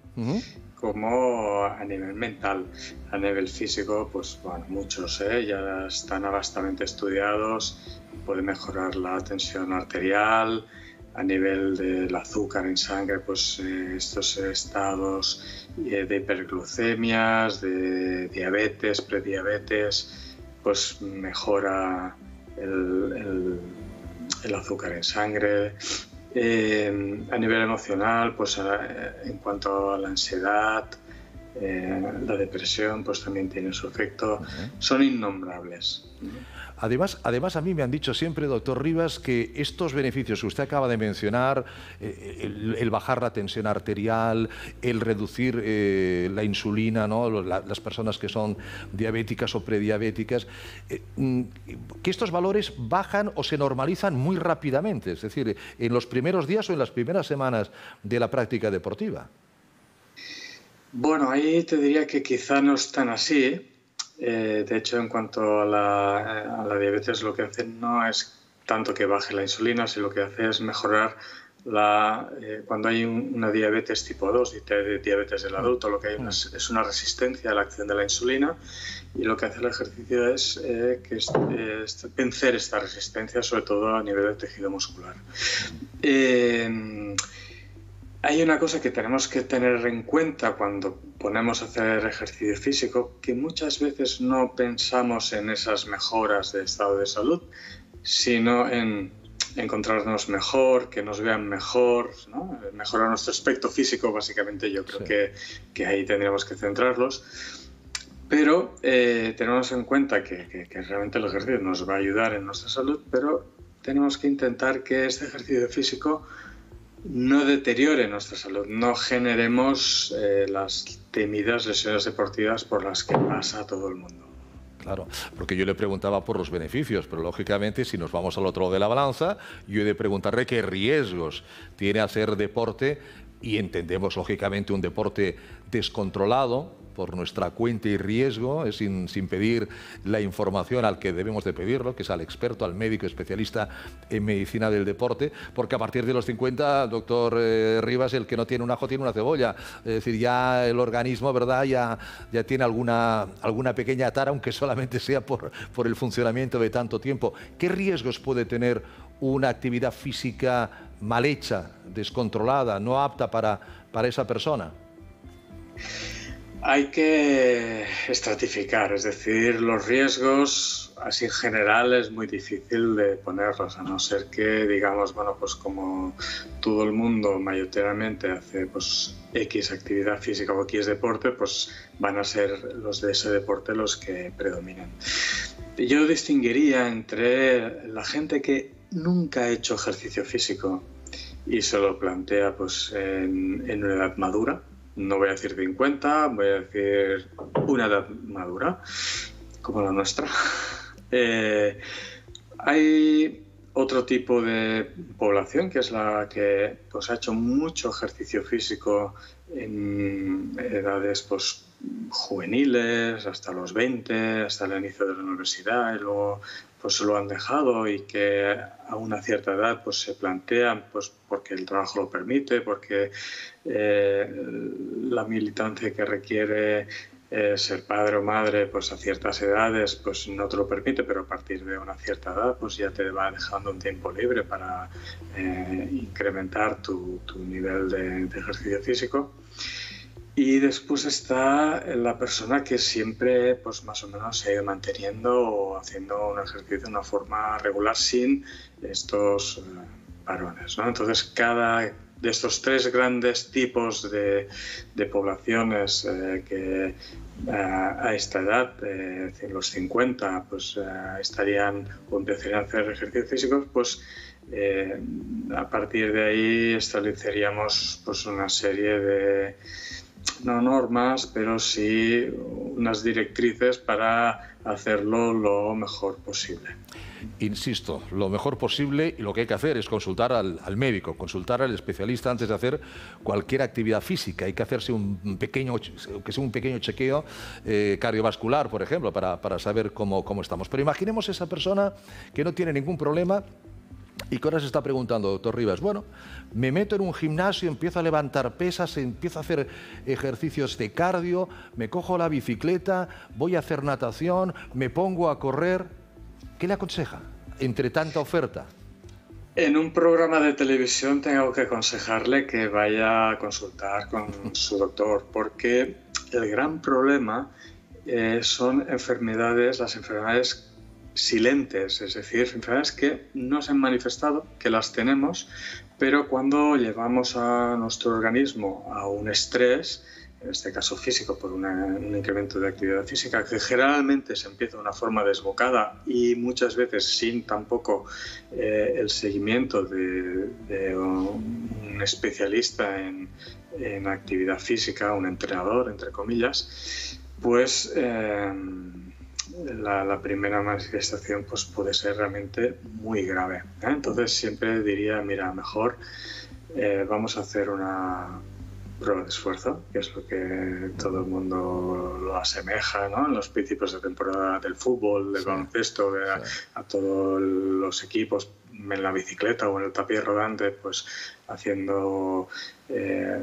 como a nivel mental. A nivel físico, pues bueno, muchos ya están bastante estudiados. Puede mejorar la tensión arterial. A nivel del azúcar en sangre, pues estos estados de hiperglucemias, de diabetes, prediabetes, pues mejora el azúcar en sangre. A nivel emocional, pues en cuanto a la ansiedad, la depresión, pues también tiene su efecto. Son innombrables. Además, a mí me han dicho siempre, doctor Rivas, que estos beneficios que usted acaba de mencionar, el bajar la tensión arterial, el reducir la insulina, ¿no? Las personas que son diabéticas o prediabéticas, que estos valores bajan o se normalizan muy rápidamente, es decir, en los primeros días o en las primeras semanas de la práctica deportiva. Bueno, ahí te diría que quizá no es tan así. De hecho, en cuanto a la diabetes, lo que hace no es tanto que baje la insulina, sino lo que hace es mejorar cuando hay una diabetes tipo 2, diabetes del adulto, lo que hay es una resistencia a la acción de la insulina, y lo que hace el ejercicio es vencer esta resistencia, sobre todo a nivel del tejido muscular. Hay una cosa que tenemos que tener en cuenta cuando ponemos a hacer ejercicio físico, que muchas veces no pensamos en esas mejoras de estado de salud, sino en encontrarnos mejor, que nos vean mejor, ¿no? Mejorar nuestro aspecto físico, básicamente yo creo que ahí tendríamos que centrarlos. Pero tenemos en cuenta que realmente el ejercicio nos va a ayudar en nuestra salud, pero tenemos que intentar que este ejercicio físico no deteriore nuestra salud, no generemos las temidas lesiones deportivas por las que pasa todo el mundo. Claro, porque yo le preguntaba por los beneficios, pero lógicamente si nos vamos al otro lado de la balanza, yo he de preguntarle qué riesgos tiene hacer deporte, y entendemos lógicamente un deporte descontrolado por nuestra cuenta y riesgo, sin pedir la información al que debemos de pedirlo, que es al experto, al médico especialista en medicina del deporte, porque a partir de los 50, doctor Rivas, el que no tiene un ajo tiene una cebolla. Es decir, ya el organismo, ¿verdad?, ya tiene alguna pequeña tara, aunque solamente sea por el funcionamiento de tanto tiempo. ¿Qué riesgos puede tener una actividad física mal hecha, descontrolada, no apta para esa persona? Hay que estratificar, es decir, los riesgos así en general es muy difícil de ponerlos, a no ser que digamos, bueno, pues como todo el mundo mayoritariamente hace pues X actividad física o X deporte, pues van a ser los de ese deporte los que predominen. Yo distinguiría entre la gente que nunca ha hecho ejercicio físico y se lo plantea pues en una edad madura. No voy a decir 50, voy a decir una edad madura, como la nuestra. Hay otro tipo de población que es la que pues, ha hecho mucho ejercicio físico en edades pues, juveniles, hasta los 20, hasta el inicio de la universidad, y luego pues lo han dejado y que a una cierta edad pues se plantean pues porque el trabajo lo permite, porque la militancia que requiere ser padre o madre pues a ciertas edades pues no te lo permite, pero a partir de una cierta edad pues ya te va dejando un tiempo libre para incrementar tu nivel de ejercicio físico. Y después está la persona que siempre pues más o menos se ha ido manteniendo o haciendo un ejercicio de una forma regular sin estos parones, ¿no? Entonces cada de estos tres grandes tipos de poblaciones que a esta edad, los 50, pues estarían o empezarían a hacer ejercicios físicos, pues a partir de ahí estableceríamos pues una serie de no normas, pero sí unas directrices para hacerlo lo mejor posible. Insisto, lo mejor posible, y lo que hay que hacer es consultar al médico, consultar al especialista antes de hacer cualquier actividad física. Hay que hacerse un pequeño chequeo cardiovascular, por ejemplo, para saber cómo estamos. Pero imaginemos esa persona que no tiene ningún problema y que ahora se está preguntando, doctor Rivas, bueno, me meto en un gimnasio, empiezo a levantar pesas, empiezo a hacer ejercicios de cardio, me cojo la bicicleta, voy a hacer natación, me pongo a correr. ¿Qué le aconseja entre tanta oferta? En un programa de televisión tengo que aconsejarle que vaya a consultar con su doctor, porque el gran problema son las enfermedades silentes, es decir, enfermedades que no se han manifestado, que las tenemos, pero cuando llevamos a nuestro organismo a un estrés, en este caso físico, por un incremento de actividad física, que generalmente se empieza de una forma desbocada y muchas veces sin tampoco el seguimiento de un especialista en actividad física, un entrenador, entre comillas, pues la primera manifestación pues, puede ser realmente muy grave, ¿eh? Entonces siempre diría, mira, mejor vamos a hacer una prueba de esfuerzo, que es lo que todo el mundo lo asemeja, ¿no? En los principios de temporada del fútbol, del baloncesto, a todos los equipos en la bicicleta o en el tapiz rodante, pues haciendo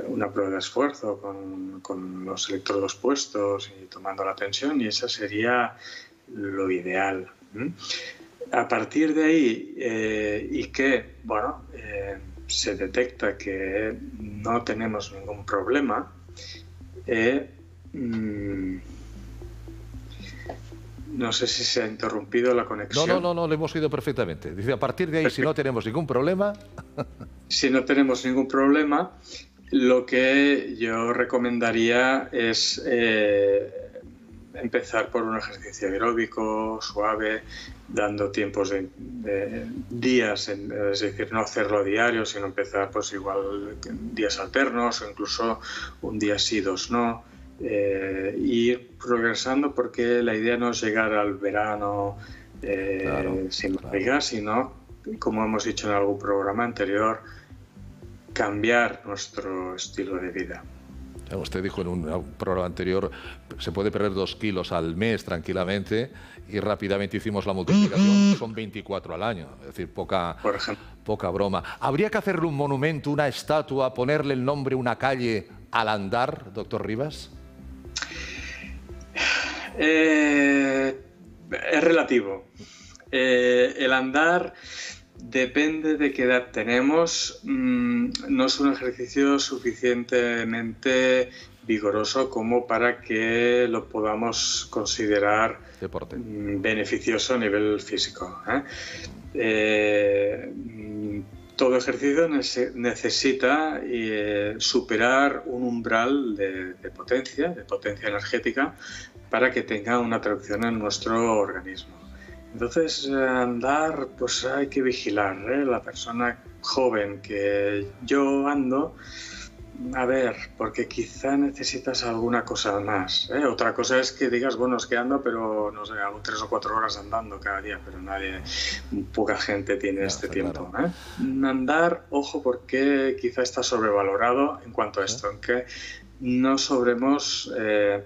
una prueba de esfuerzo con los electrodos puestos y tomando la tensión, y esa sería lo ideal. A partir de ahí, y que, bueno, se detecta que no tenemos ningún problema, no sé si se ha interrumpido la conexión. No, lo hemos oído perfectamente. Dice, a partir de ahí, si no tenemos ningún problema... Si no tenemos ningún problema, lo que yo recomendaría es empezar por un ejercicio aeróbico, suave, dando tiempos de días, es decir, no hacerlo diario, sino empezar pues igual días alternos o incluso un día sí, dos no. Ir progresando, porque la idea no es llegar al verano sin barriga, sino, como hemos dicho en algún programa anterior, cambiar nuestro estilo de vida. Usted dijo en un programa anterior, se puede perder 2 kilos al mes tranquilamente, y rápidamente hicimos la multiplicación, son 24 al año, es decir, poca broma. ¿Habría que hacerle un monumento, una estatua, ponerle el nombre, una calle al andar, doctor Rivas? Es relativo. El andar depende de qué edad tenemos. No es un ejercicio suficientemente vigoroso como para que lo podamos considerar deporte beneficioso a nivel físico. Todo ejercicio necesita superar un umbral de potencia energética para que tenga una traducción en nuestro organismo. Entonces, andar, pues hay que vigilar, la persona joven que yo ando, a ver, porque quizá necesitas alguna cosa más. Otra cosa es que digas, bueno, es que ando, pero no sé, hago 3 o 4 horas andando cada día, pero poca gente tiene este tiempo. Claro. Andar, ojo, porque quizá está sobrevalorado en cuanto a esto, en que no sobrepasar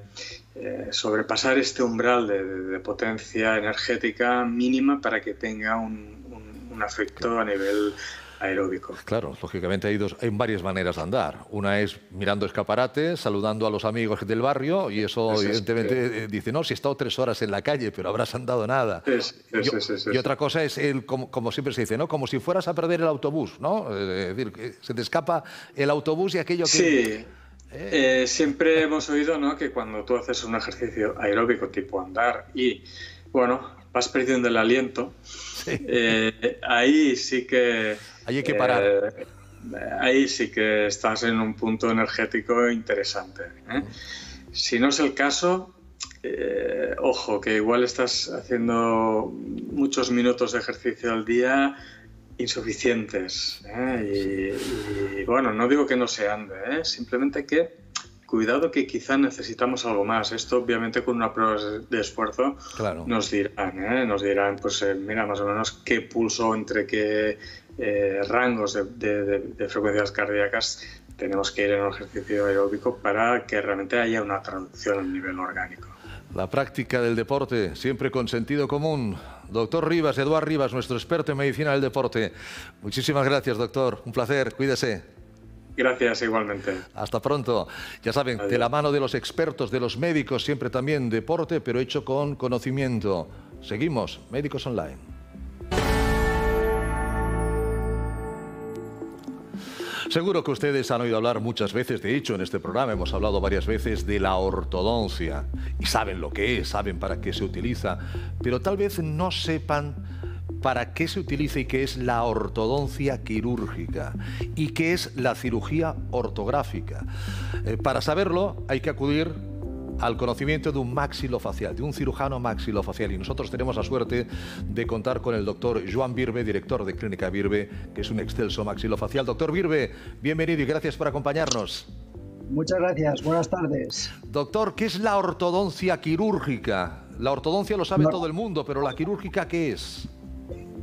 este umbral de potencia energética mínima para que tenga un efecto a nivel aeróbico. Claro, lógicamente hay varias maneras de andar. Una es mirando escaparates, saludando a los amigos del barrio, y eso evidentemente dice, no, si he estado 3 horas en la calle, pero habrás andado nada. Y otra cosa es, como siempre se dice, ¿no? Como si fueras a perder el autobús, ¿no? Es decir, que se te escapa el autobús y aquello que... Sí, siempre hemos oído, ¿no?, que cuando tú haces un ejercicio aeróbico tipo andar y, bueno, vas perdiendo el aliento, sí. Ahí sí que... Ahí hay que parar. Ahí sí que estás en un punto energético interesante. Si no es el caso, ojo, que igual estás haciendo muchos minutos de ejercicio al día insuficientes. Y bueno, no digo que no se ande, simplemente que cuidado, que quizá necesitamos algo más. Esto obviamente con una prueba de esfuerzo, claro, nos dirán, pues mira, más o menos qué pulso, entre qué rangos de frecuencias cardíacas tenemos que ir en un ejercicio aeróbico para que realmente haya una traducción a nivel orgánico. La práctica del deporte, siempre con sentido común. Doctor Rivas, Eduard Rivas, nuestro experto en medicina del deporte. Muchísimas gracias, doctor. Un placer. Cuídese. Gracias, igualmente. Hasta pronto. Ya saben, adiós. De la mano de los expertos, de los médicos, siempre también deporte, pero hecho con conocimiento. Seguimos, Médicos Online. Seguro que ustedes han oído hablar muchas veces, de hecho en este programa hemos hablado varias veces de la ortodoncia y saben lo que es, saben para qué se utiliza, pero tal vez no sepan para qué se utiliza y qué es la ortodoncia quirúrgica y qué es la cirugía ortográfica. Para saberlo hay que acudir al conocimiento de un maxilofacial, de un cirujano maxilofacial. Y nosotros tenemos la suerte de contar con el doctor Joan Birbe, director de Clínica Birbe, que es un excelso maxilofacial. Doctor Birbe, bienvenido y gracias por acompañarnos. Muchas gracias, buenas tardes. Doctor, ¿qué es la ortodoncia quirúrgica? La ortodoncia lo sabe todo el mundo, pero ¿la quirúrgica qué es?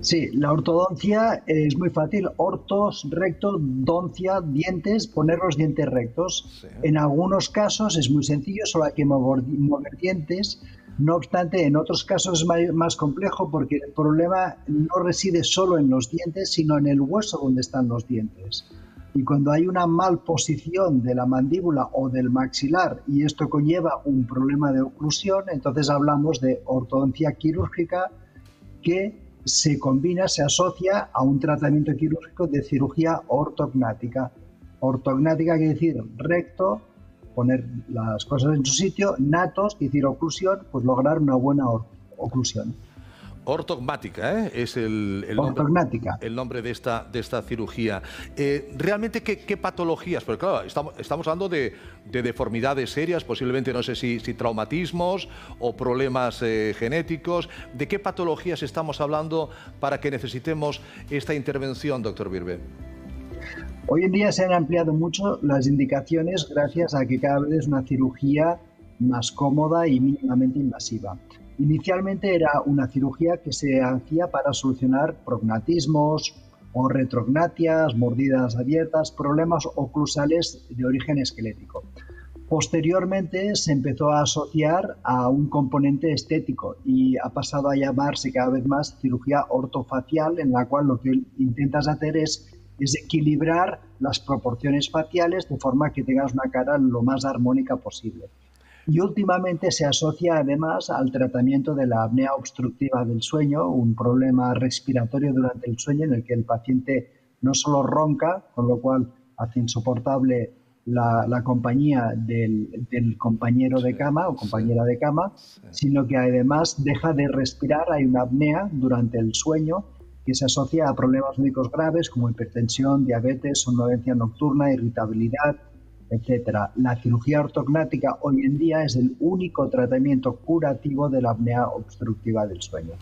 Sí, la ortodoncia es muy fácil. Ortos, recto, doncia, dientes, poner los dientes rectos. Sí. En algunos casos es muy sencillo, solo hay que mover dientes. No obstante, en otros casos es más complejo porque el problema no reside solo en los dientes, sino en el hueso donde están los dientes. Y cuando hay una malposición de la mandíbula o del maxilar y esto conlleva un problema de oclusión, entonces hablamos de ortodoncia quirúrgica que se combina, se asocia a un tratamiento quirúrgico de cirugía ortognática. Ortognática quiere decir recto, poner las cosas en su sitio, natos, quiere decir oclusión, pues lograr una buena oclusión. Ortognática, es el nombre de esta cirugía. ¿Realmente qué patologías? Porque claro, estamos hablando de deformidades serias, posiblemente no sé si traumatismos o problemas genéticos. ¿De qué patologías estamos hablando para que necesitemos esta intervención, doctor Birbe? Hoy en día se han ampliado mucho las indicaciones gracias a que cada vez es una cirugía más cómoda y mínimamente invasiva. Inicialmente era una cirugía que se hacía para solucionar prognatismos o retrognatias, mordidas abiertas, problemas oclusales de origen esquelético. Posteriormente se empezó a asociar a un componente estético y ha pasado a llamarse cada vez más cirugía ortofacial, en la cual lo que intentas hacer es equilibrar las proporciones faciales de forma que tengas una cara lo más armónica posible. Y últimamente se asocia además al tratamiento de la apnea obstructiva del sueño, un problema respiratorio durante el sueño en el que el paciente no solo ronca, con lo cual hace insoportable la compañía del compañero de cama o compañera de cama, sino que además deja de respirar. Hay una apnea durante el sueño que se asocia a problemas médicos graves como hipertensión, diabetes, somnolencia nocturna, irritabilidad, etcétera. La cirugía ortognática hoy en día es el único tratamiento curativo de la apnea obstructiva del sueño.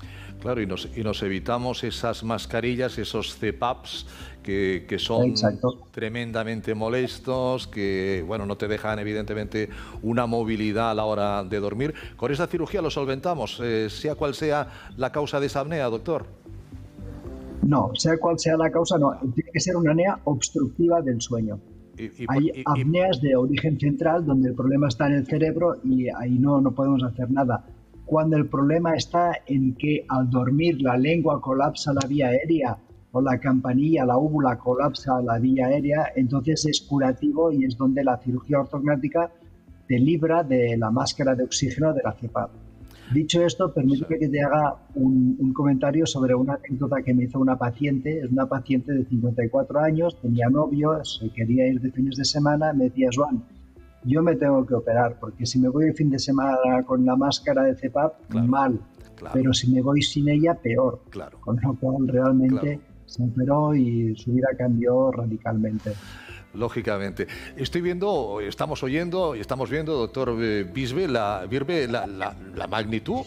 Claro, y nos evitamos esas mascarillas, esos CPAPs que son Exacto. tremendamente molestos, que bueno, no te dejan evidentemente una movilidad a la hora de dormir. Con esa cirugía lo solventamos, sea cual sea la causa de esa apnea, doctor. No, sea cual sea la causa, no. Tiene que ser una apnea obstructiva del sueño. Hay apneas de origen central donde el problema está en el cerebro y ahí no podemos hacer nada. Cuando el problema está en que al dormir la lengua colapsa la vía aérea o la campanilla, la úvula colapsa la vía aérea, entonces es curativo y es donde la cirugía ortognática te libra de la máscara de oxígeno de la CPAP. Dicho esto, permíteme que te haga un comentario sobre una anécdota que me hizo una paciente. Es una paciente de 54 años, tenía novio, se quería ir de fines de semana, me decía: Joan, yo me tengo que operar, porque si me voy el fin de semana con la máscara de CPAP, mal, pero si me voy sin ella, peor. Con lo cual realmente se operó y su vida cambió radicalmente. Lógicamente. Estamos oyendo y estamos viendo, doctor Virbe, la magnitud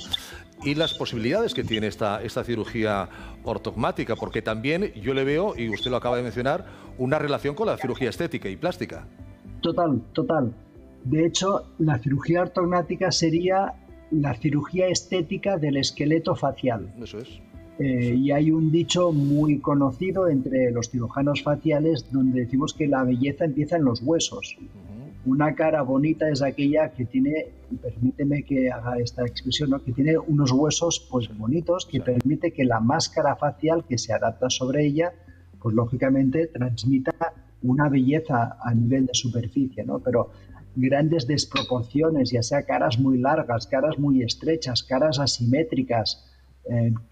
y las posibilidades que tiene esta cirugía ortognática, porque también yo le veo, y usted lo acaba de mencionar, una relación con la cirugía estética y plástica. Total. De hecho, la cirugía ortognática sería la cirugía estética del esqueleto facial. Eso es. Y hay un dicho muy conocido entre los cirujanos faciales donde decimos que la belleza empieza en los huesos. Una cara bonita es aquella que tiene, permíteme que haga esta expresión, ¿no?, que tiene unos huesos pues bonitos, que permite que la máscara facial que se adapta sobre ella, pues lógicamente transmita una belleza a nivel de superficie, ¿no? Pero grandes desproporciones, ya sea caras muy largas, caras muy estrechas, caras asimétricas,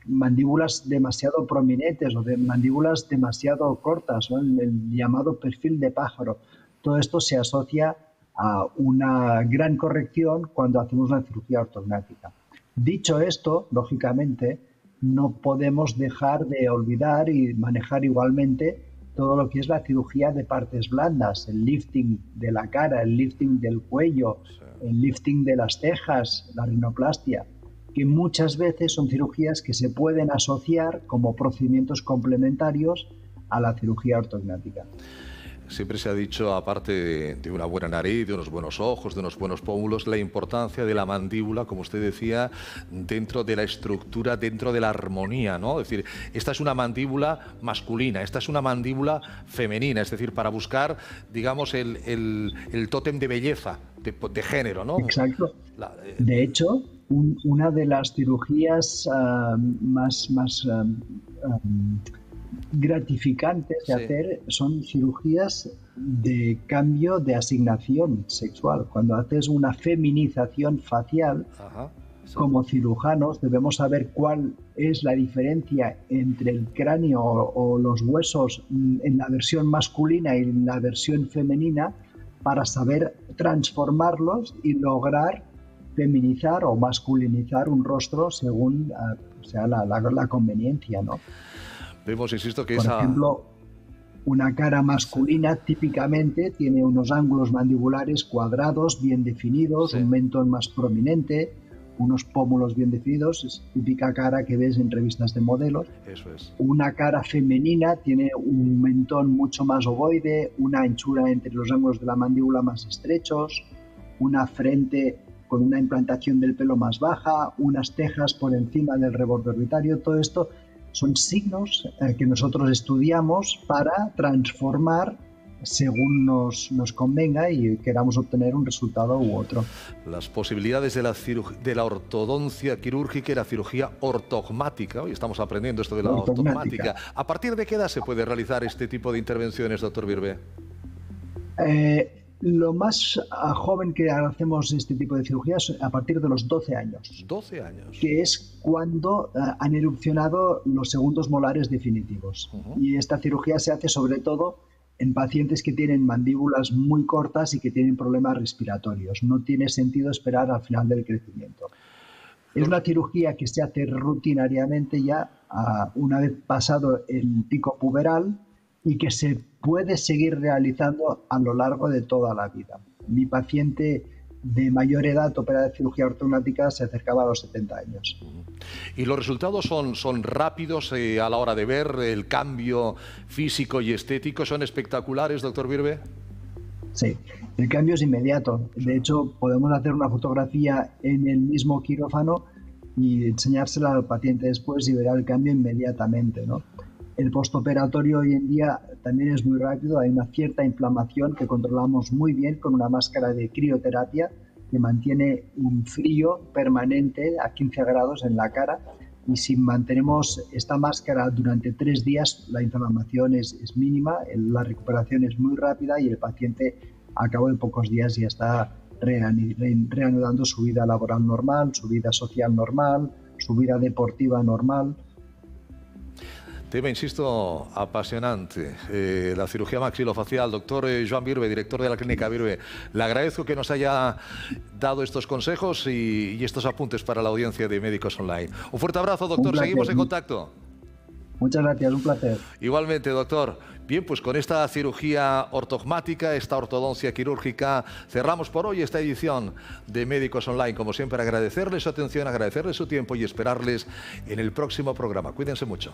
mandíbulas demasiado prominentes o de mandíbulas demasiado cortas, ¿no?, el llamado perfil de pájaro. Todo esto se asocia a una gran corrección cuando hacemos una cirugía ortognática. Dicho esto, lógicamente, no podemos dejar de olvidar y manejar igualmente todo lo que es la cirugía de partes blandas, el lifting de la cara, el lifting del cuello, el lifting de las cejas, la rinoplastia, que muchas veces son cirugías que se pueden asociar como procedimientos complementarios a la cirugía ortognática. Siempre se ha dicho, aparte de una buena nariz, de unos buenos ojos, de unos buenos pómulos, la importancia de la mandíbula, como usted decía, dentro de la estructura, dentro de la armonía, ¿no? Es decir, esta es una mandíbula masculina, esta es una mandíbula femenina, es decir, para buscar, digamos, el tótem de belleza, de género, ¿no? Exacto. De hecho, una de las cirugías más gratificantes de hacer son cirugías de cambio de asignación sexual. Cuando haces una feminización facial, como cirujanos debemos saber cuál es la diferencia entre el cráneo o los huesos en la versión masculina y en la versión femenina para saber transformarlos y lograr feminizar o masculinizar un rostro según sea la conveniencia, ¿no? Vemos, insisto, que por ejemplo, una cara masculina típicamente tiene unos ángulos mandibulares cuadrados, bien definidos, un mentón más prominente, unos pómulos bien definidos, es típica cara que ves en revistas de modelos. Eso es. Una cara femenina tiene un mentón mucho más ovoide, una anchura entre los ángulos de la mandíbula más estrechos, una frente con una implantación del pelo más baja, unas cejas por encima del reborde orbitario. Todo esto son signos que nosotros estudiamos para transformar según nos convenga y queramos obtener un resultado u otro. Las posibilidades de la ortodoncia quirúrgica y la cirugía ortogmática. Hoy estamos aprendiendo esto de la ortogmática. ¿A partir de qué edad se puede realizar este tipo de intervenciones, doctor Virbe? Lo más joven que hacemos este tipo de cirugías a partir de los 12 años. 12 años. Que es cuando han erupcionado los segundos molares definitivos. Y esta cirugía se hace sobre todo en pacientes que tienen mandíbulas muy cortas y que tienen problemas respiratorios. No tiene sentido esperar al final del crecimiento. Es una cirugía que se hace rutinariamente ya una vez pasado el pico puberal y que se puede seguir realizando a lo largo de toda la vida. Mi paciente de mayor edad operada de cirugía ortognática se acercaba a los 70 años. ¿Y los resultados son rápidos a la hora de ver el cambio físico y estético? ¿Son espectaculares, doctor Birbe? Sí, el cambio es inmediato. De hecho, podemos hacer una fotografía en el mismo quirófano y enseñársela al paciente después y verá el cambio inmediatamente, ¿no? El postoperatorio hoy en día también es muy rápido. Hay una cierta inflamación que controlamos muy bien con una máscara de crioterapia que mantiene un frío permanente a 15 grados en la cara, y si mantenemos esta máscara durante 3 días, la inflamación es mínima, la recuperación es muy rápida y el paciente a cabo de pocos días ya está reanudando su vida laboral normal, su vida social normal, su vida deportiva normal. Tema, insisto, apasionante. La cirugía maxilofacial. Doctor Joan Birbe, director de la Clínica Birbe, le agradezco que nos haya dado estos consejos y estos apuntes para la audiencia de Médicos Online. Un fuerte abrazo, doctor. Seguimos en contacto. Muchas gracias, un placer. Igualmente, doctor. Bien, pues con esta cirugía ortogmática, esta ortodoncia quirúrgica, cerramos por hoy esta edición de Médicos Online. Como siempre, agradecerles su atención, agradecerles su tiempo y esperarles en el próximo programa. Cuídense mucho.